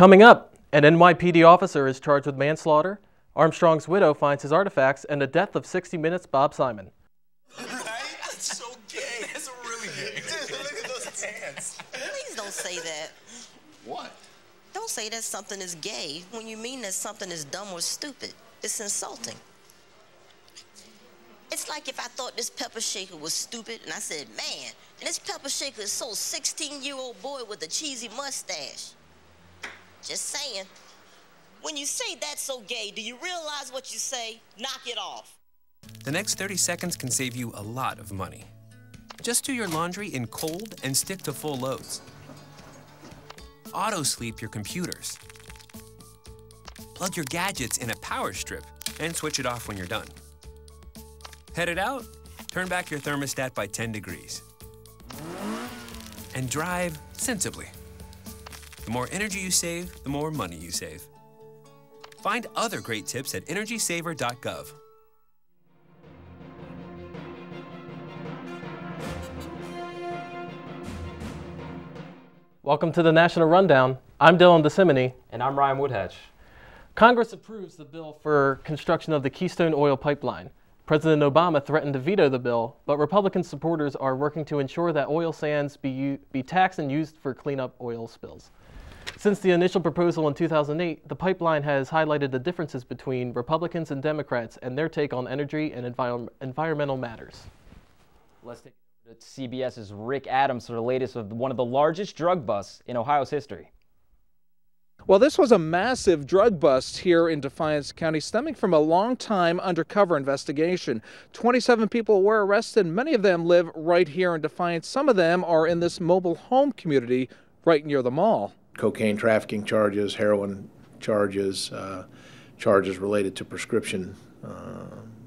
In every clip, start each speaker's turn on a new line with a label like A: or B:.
A: Coming up, an NYPD officer is charged with manslaughter. Armstrong's widow finds his artifacts, and the death of 60 Minutes' Bob Simon.
B: Right? That's so gay. That's really gay. Dude, look at those hands.
C: Please don't say that.
B: What?
C: Don't say that something is gay when you mean that something is dumb or stupid. It's insulting. It's like if I thought this pepper shaker was stupid and I said, man, and this pepper shaker is so 16-year-old boy with a cheesy mustache. Just saying. When you say that's so gay, do you realize what you say? Knock it off.
D: The next 30 seconds can save you a lot of money. Just do your laundry in cold and stick to full loads. Auto-sleep your computers. Plug your gadgets in a power strip and switch it off when you're done. Headed out? Turn back your thermostat by 10 degrees. And drive sensibly. The more energy you save, the more money you save. Find other great tips at energysaver.gov.
A: Welcome to the National Rundown. I'm Dylan DeSimone.
E: And I'm Ryan Woodhatch.
A: Congress approves the bill for construction of the Keystone Oil Pipeline. President Obama threatened to veto the bill, but Republican supporters are working to ensure that oil sands be taxed and used for cleanup oil spills. Since the initial proposal in 2008, the pipeline has highlighted the differences between Republicans and Democrats and their take on energy and environmental matters.
E: Let's take it to CBS's Rick Adams for the latest of one of the largest drug busts in Ohio's history.
F: Well, this was a massive drug bust here in Defiance County, stemming from a long-time undercover investigation. 27 people were arrested. Many of them live right here in Defiance. Some of them are in this mobile home community right near the mall.
G: Cocaine trafficking charges, heroin charges, charges related to prescription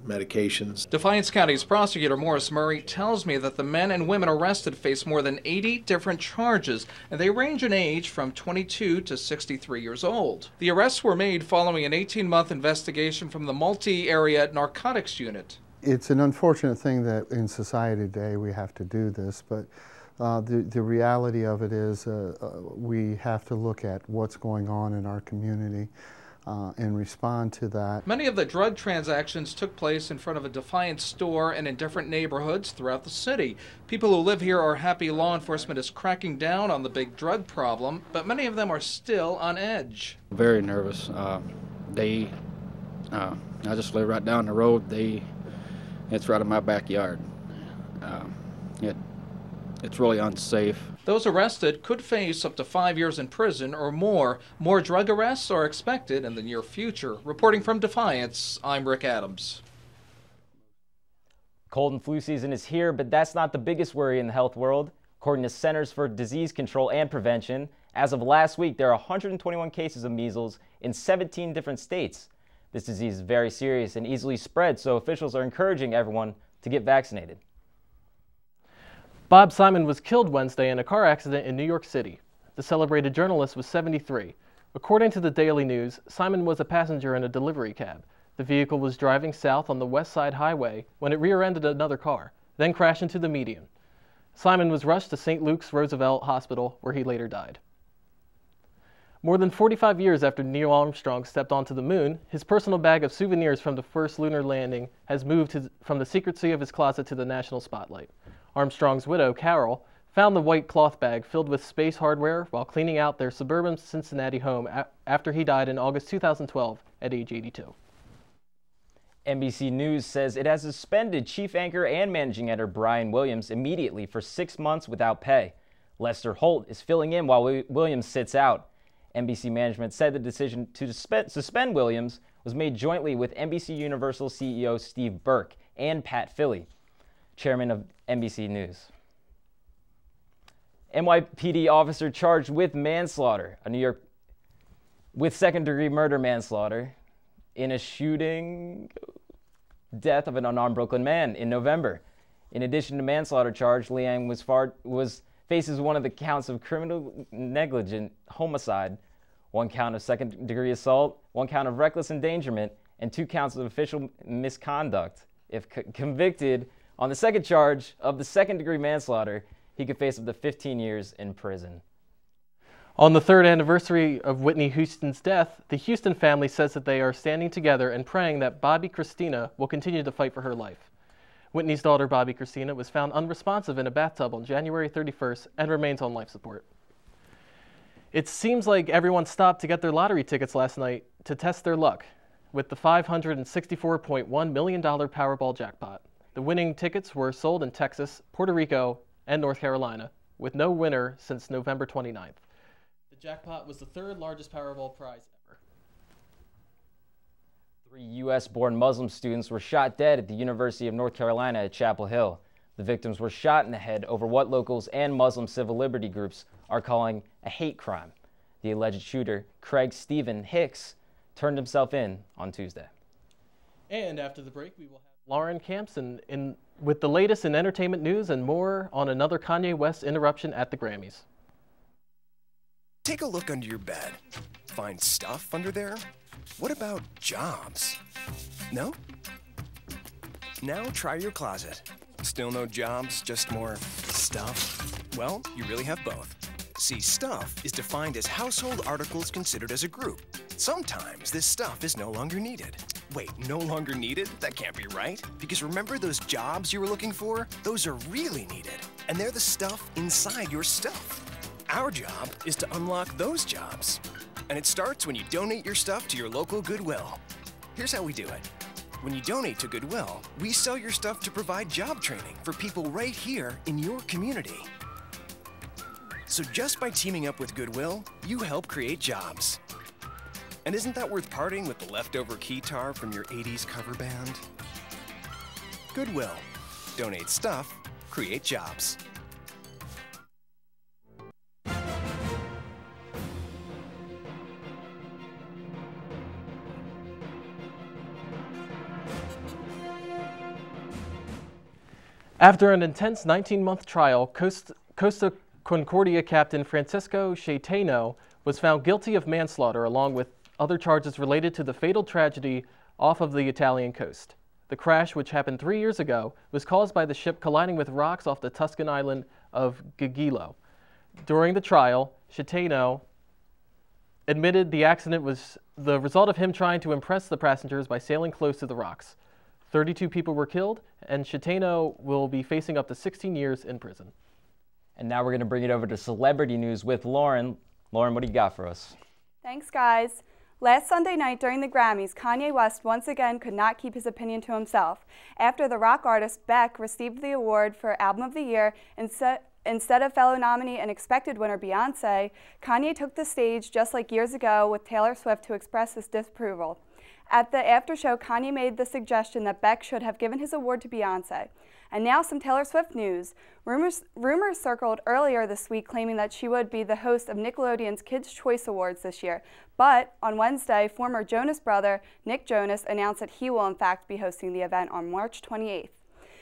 G: medications.
F: Defiance County's prosecutor Morris Murray tells me that the men and women arrested face more than 80 different charges, and they range in age from 22 to 63 years old. The arrests were made following an 18-month investigation from the multi-area narcotics unit.
H: It's an unfortunate thing that in society today we have to do this, but the reality of it is we have to look at what's going on in our community and respond to that.
F: Many of the drug transactions took place in front of a Defiance store and in different neighborhoods throughout the city. People who live here are happy law enforcement is cracking down on the big drug problem, but many of them are still on edge.
I: Very nervous. I just live right down the road. It's right in my backyard. It's really unsafe.
F: Those arrested could face up to 5 years in prison or more. More drug arrests are expected in the near future. Reporting from Defiance, I'm Rick Adams.
E: Cold and flu season is here, but that's not the biggest worry in the health world. According to Centers for Disease Control and Prevention, as of last week, there are 121 cases of measles in 17 different states. This disease is very serious and easily spread, so officials are encouraging everyone to get vaccinated.
A: Bob Simon was killed Wednesday in a car accident in New York City. The celebrated journalist was 73. According to the Daily News, Simon was a passenger in a delivery cab. The vehicle was driving south on the West Side Highway when it rear-ended another car, then crashed into the median. Simon was rushed to St. Luke's Roosevelt Hospital, where he later died. More than 45 years after Neil Armstrong stepped onto the moon, his personal bag of souvenirs from the first lunar landing has moved from the secrecy of his closet to the national spotlight. Armstrong's widow, Carol, found the white cloth bag filled with space hardware while cleaning out their suburban Cincinnati home after he died in August 2012 at age 82.
E: NBC News says it has suspended chief anchor and managing editor Brian Williams immediately for 6 months without pay. Lester Holt is filling in while Williams sits out. NBC management said the decision to suspend Williams was made jointly with NBC Universal CEO Steve Burke and Pat Philly, chairman of NBC News. NYPD officer charged with manslaughter, with second-degree murder manslaughter in a shooting death of an unarmed Brooklyn man in November. In addition to manslaughter charge, Liang faces one of the counts of criminal negligent homicide, 1 count of second-degree assault, 1 count of reckless endangerment, and 2 counts of official misconduct. If convicted on the second charge of the second-degree manslaughter, he could face up to 15 years in prison.
A: On the third anniversary of Whitney Houston's death, the Houston family says that they are standing together and praying that Bobby Christina will continue to fight for her life. Whitney's daughter, Bobby Christina, was found unresponsive in a bathtub on January 31st and remains on life support. It seems like everyone stopped to get their lottery tickets last night to test their luck with the $564.1 million Powerball jackpot. The winning tickets were sold in Texas, Puerto Rico, and North Carolina, with no winner since November 29th. The jackpot was the third largest Powerball prize ever.
E: 3 U.S.-born Muslim students were shot dead at the University of North Carolina at Chapel Hill. The victims were shot in the head over what locals and Muslim civil liberty groups are calling a hate crime. The alleged shooter, Craig Stephen Hicks, turned himself in on Tuesday.
A: And after the break, we will have Lauren Campson with the latest in entertainment news and more on another Kanye West interruption at the Grammys.
J: Take a look under your bed. Find stuff under there? What about jobs? No? Now try your closet. Still no jobs, just more stuff? Well, you really have both. See, stuff is defined as household articles considered as a group. Sometimes this stuff is no longer needed. Wait, no longer needed? That can't be right. Because remember those jobs you were looking for? Those are really needed. And they're the stuff inside your stuff. Our job is to unlock those jobs. And it starts when you donate your stuff to your local Goodwill. Here's how we do it. When you donate to Goodwill, we sell your stuff to provide job training for people right here in your community. So just by teaming up with Goodwill, you help create jobs. And isn't that worth parting with the leftover keytar from your 80s cover band? Goodwill. Donate stuff, create jobs.
A: After an intense 19-month trial, Costa Concordia captain Francisco Chetano was found guilty of manslaughter along with other charges related to the fatal tragedy off of the Italian coast. The crash, which happened 3 years ago, was caused by the ship colliding with rocks off the Tuscan island of Gigilo. During the trial, Chetano admitted the accident was the result of him trying to impress the passengers by sailing close to the rocks. 32 people were killed, and Chetano will be facing up to 16 years in prison.
E: And now we're going to bring it over to celebrity news with Lauren. Lauren, what do you got for us?
K: Thanks, guys. Last Sunday night during the Grammys, Kanye West once again could not keep his opinion to himself. After the rock artist Beck received the award for Album of the Year, instead of fellow nominee and expected winner Beyoncé, Kanye took the stage just like years ago with Taylor Swift to express his disapproval. At the after show, Kanye made the suggestion that Beck should have given his award to Beyoncé. And now some Taylor Swift news. Rumors circled earlier this week claiming that she would be the host of Nickelodeon's Kids' Choice Awards this year. But on Wednesday, former Jonas brother Nick Jonas announced that he will in fact be hosting the event on March 28th.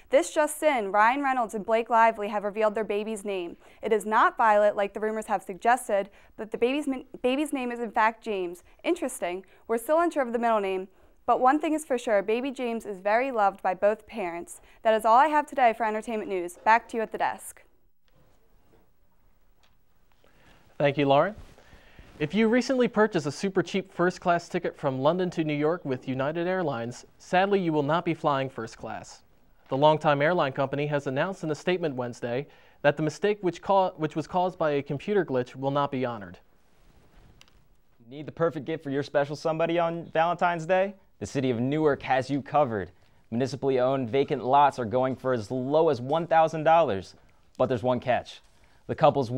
K: This just in, Ryan Reynolds and Blake Lively have revealed their baby's name. It is not Violet like the rumors have suggested, but the baby's name is in fact James. Interesting. We're still unsure of the middle name, but one thing is for sure, baby James is very loved by both parents. That is all I have today for entertainment news. Back to you at the desk.
A: Thank you, Lauren. If you recently purchased a super cheap first-class ticket from London to New York with United Airlines, sadly you will not be flying first class. The longtime airline company has announced in a statement Wednesday that the mistake which was caused by a computer glitch will not be honored.
E: Need the perfect gift for your special somebody on Valentine's Day? The city of Newark has you covered. Municipally owned vacant lots are going for as low as $1,000, but there's one catch. The couples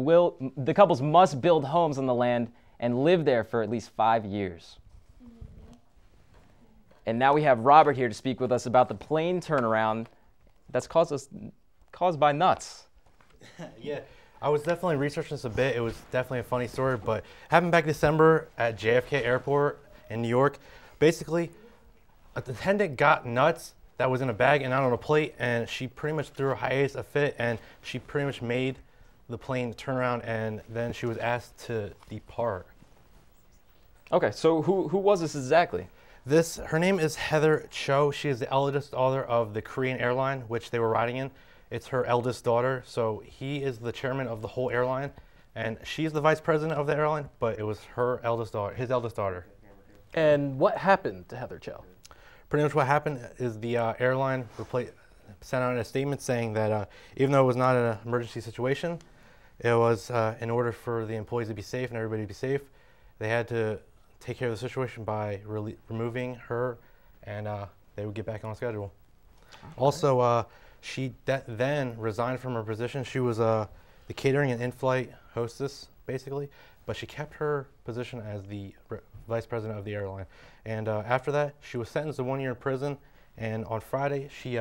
E: must build homes on the land and live there for at least 5 years. And now we have Robert here to speak with us about the plane turnaround that's caused by nuts.
L: Yeah, I was definitely researching this a bit. It was definitely a funny story, but happened back December at JFK Airport in New York. Basically, a attendant got nuts that was in a bag and not on a plate, and she pretty much threw her hiatus a fit, and she pretty much made the plane turn around, and then she was asked to depart.
E: Okay, so who was this exactly?
L: Her name is Heather Cho. She is the eldest daughter of the Korean airline, which they were riding in. It's her eldest daughter, so he is the chairman of the whole airline, and she's the vice president of the airline, but it was her eldest daughter, his eldest daughter.
A: And what happened to Heather Cho?
L: Pretty much what happened is the airline sent out a statement saying that even though it was not an emergency situation, it was in order for the employees to be safe and everybody to be safe, they had to take care of the situation by removing her, and they would get back on schedule. Also, she then resigned from her position. She was the catering and in-flight hostess, basically, but she kept her position as the vice president of the airline. And after that, she was sentenced to 1 year in prison, and on Friday, she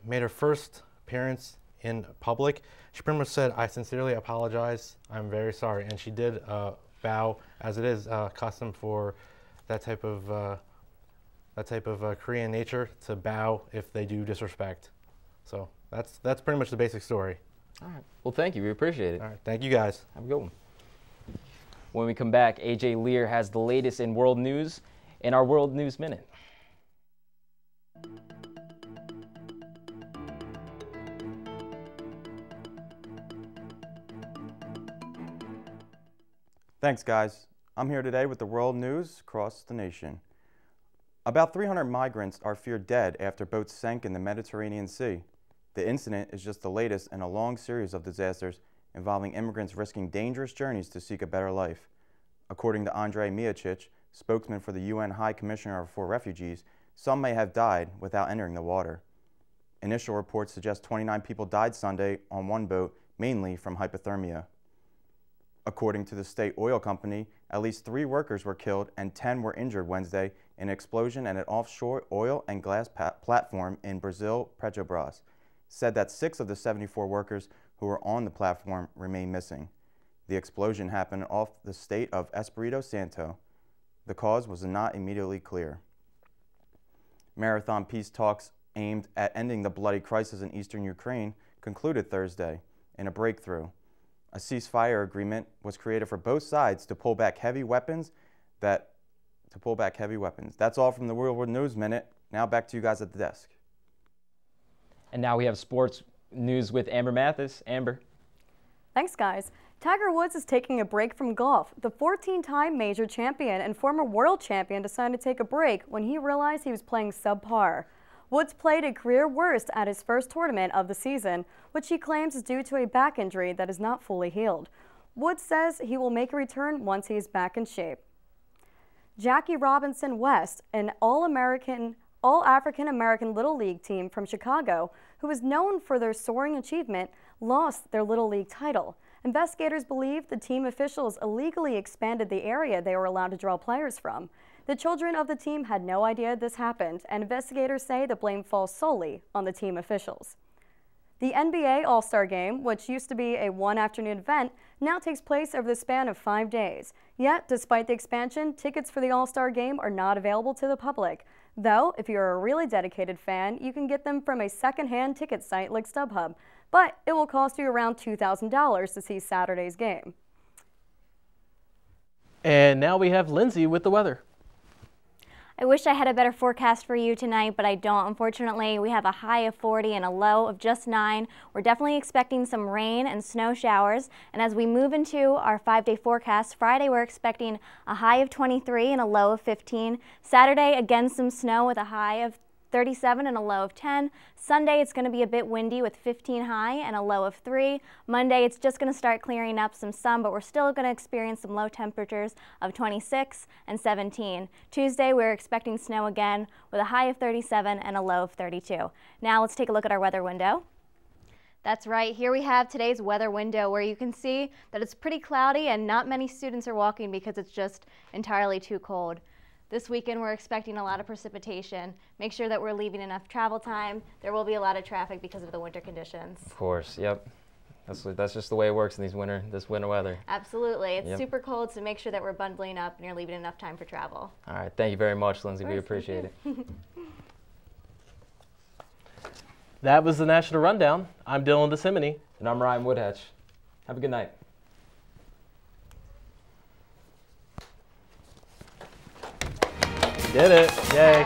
L: made her first appearance in public. She pretty much said, "I sincerely apologize, I'm very sorry," and she did bow, as it is custom for that type of Korean nature, to bow if they do disrespect. So that's pretty much the basic story.
E: All right. Well, thank you. We appreciate it.
L: All right. Thank you, guys.
E: Have a good one. When we come back, AJ Lear has the latest in world news in our World News Minute.
M: Thanks, guys. I'm here today with the world news across the nation. About 300 migrants are feared dead after boats sank in the Mediterranean Sea. The incident is just the latest in a long series of disasters involving immigrants risking dangerous journeys to seek a better life. According to Andrei Miocic, spokesman for the UN High Commissioner for Refugees, some may have died without entering the water. Initial reports suggest 29 people died Sunday on one boat, mainly from hypothermia. According to the state oil company, at least 3 workers were killed and 10 were injured Wednesday in an explosion at an offshore oil and gas platform in Brazil. Petrobras said that 6 of the 74 workers who were on the platform remain missing. The explosion happened off the state of Espírito Santo. The cause was not immediately clear. Marathon peace talks aimed at ending the bloody crisis in eastern Ukraine concluded Thursday in a breakthrough. A ceasefire agreement was created for both sides to pull back heavy weapons. That's all from the World News Minute. Now back to you guys at the desk.
E: And now we have sports news with Amber Mathis. Amber.
N: Thanks, guys. Tiger Woods is taking a break from golf. The 14-time major champion and former world champion decided to take a break when he realized he was playing subpar. Woods played a career worst at his first tournament of the season, which he claims is due to a back injury that is not fully healed. Woods says he will make a return once he is back in shape. Jackie Robinson West, an All-African-American Little League team from Chicago, who is known for their soaring achievement, lost their Little League title. Investigators believe the team officials illegally expanded the area they were allowed to draw players from. The children of the team had no idea this happened, and investigators say the blame falls solely on the team officials. The NBA All-Star Game, which used to be a one-afternoon event, now takes place over the span of 5 days. Yet, despite the expansion, tickets for the All-Star Game are not available to the public. Though, if you're a really dedicated fan, you can get them from a second-hand ticket site like StubHub. But it will cost you around $2,000 to see Saturday's game.
A: And now we have Lindsay with the weather.
O: I wish I had a better forecast for you tonight, but I don't. Unfortunately, we have a high of 40 and a low of just 9. We're definitely expecting some rain and snow showers. And as we move into our 5-day forecast, Friday we're expecting a high of 23 and a low of 15. Saturday, again, some snow with a high of 37 and a low of 10. Sunday, it's going to be a bit windy with 15 high and a low of 3. Monday, it's just going to start clearing up some sun, but we're still going to experience some low temperatures of 26 and 17. Tuesday, we're expecting snow again with a high of 37 and a low of 32. Now let's take a look at our weather window. That's right, here we have today's weather window where you can see that it's pretty cloudy and not many students are walking because it's just entirely too cold. This weekend we're expecting a lot of precipitation. Make sure that we're leaving enough travel time. There will be a lot of traffic because of the winter conditions.
E: Of course, yep. That's just the way it works in this winter weather.
O: Absolutely. It's super cold, so make sure that we're bundling up and you're leaving enough time for travel.
E: All right, thank you very much, Lindsay. We appreciate it.
A: That was the National Rundown. I'm Dylan DeSimony.
E: And I'm Ryan Woodhatch. Have a good night.
A: Did it. Yay.